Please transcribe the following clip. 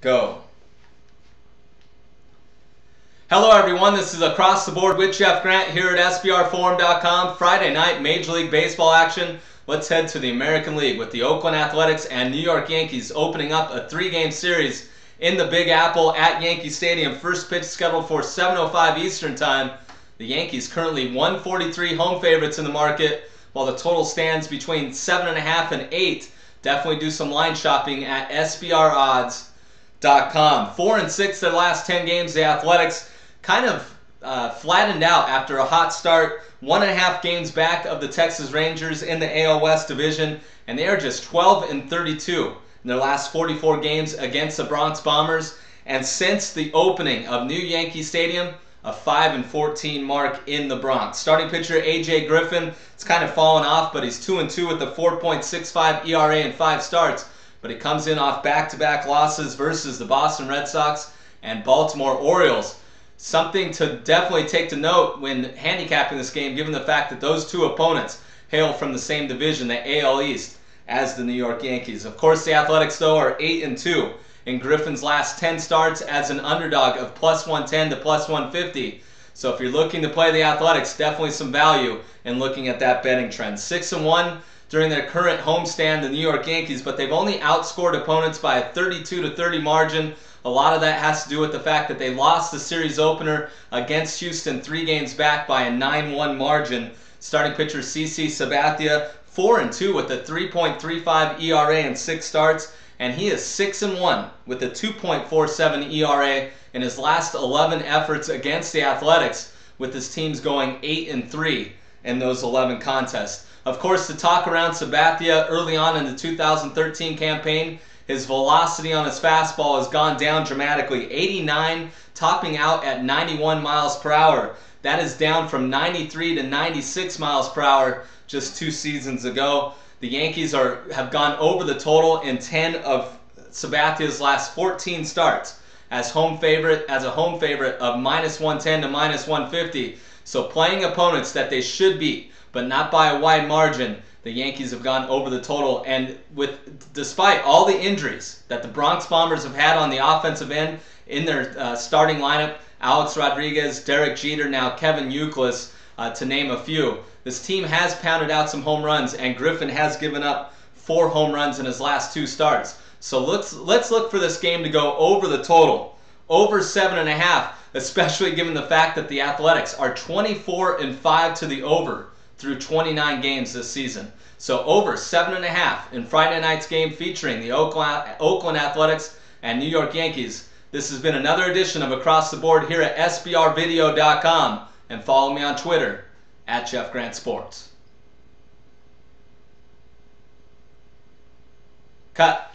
Go. Hello everyone, this is Across the Board with Jeff Grant here at SBRforum.com. Friday night Major League Baseball action. Let's head to the American League with the Oakland Athletics and New York Yankees opening up a three-game series in the Big Apple at Yankee Stadium. First pitch scheduled for 7:05 Eastern Time. The Yankees currently 143 home favorites in the market, while the total stands between 7.5 and 8. Definitely do some line shopping at SBRodds.com. 4-6 their last 10 games. The Athletics kind of flattened out after a hot start. 1.5 games back of the Texas Rangers in the AL West division, and they are just 12-32 in their last 44 games against the Bronx Bombers. And since the opening of new Yankee Stadium, a 5-14 mark in the Bronx. Starting pitcher A.J. Griffin, it's kind of fallen off, but he's 2-2 with a 4.65 ERA in 5 starts. But he comes in off back-to-back losses versus the Boston Red Sox and Baltimore Orioles. Something to definitely take to note when handicapping this game, given the fact that those two opponents hail from the same division, the AL East, as the New York Yankees. Of course, the Athletics, though, are 8-2 in Griffin's last 10 starts as an underdog of +110 to +150. So if you're looking to play the Athletics, definitely some value in looking at that betting trend. 6-1 during their current homestand, the New York Yankees, but they've only outscored opponents by a 32-30 margin. A lot of that has to do with the fact that they lost the series opener against Houston 3 games back by a 9-1 margin. Starting pitcher CC Sabathia, 4-2 with a 3.35 ERA in 6 starts, and he is 6-1 with a 2.47 ERA in his last 11 efforts against the Athletics, with his teams going 8-3 in those 11 contests. Of course, the talk around Sabathia early on in the 2013 campaign, his velocity on his fastball has gone down dramatically. 89, topping out at 91 miles per hour. That is down from 93 to 96 miles per hour just 2 seasons ago. The Yankees have gone over the total in 10 of Sabathia's last 14 starts as a home favorite of -110 to -150. So playing opponents that they should beat, but not by a wide margin, the Yankees have gone over the total. And despite all the injuries that the Bronx Bombers have had on the offensive end in their starting lineup, Alex Rodriguez, Derek Jeter, now Kevin Youkilis, to name a few, this team has pounded out some home runs, and Griffin has given up 4 home runs in his last 2 starts. So let's look for this game to go over the total, over 7.5, especially given the fact that the Athletics are 24-5 to the over through 29 games this season. So over 7.5 in Friday night's game featuring the Oakland Athletics and New York Yankees. This has been another edition of Across the Board here at SBRvideo.com, and follow me on Twitter at Jeff Grant Sports. Cut.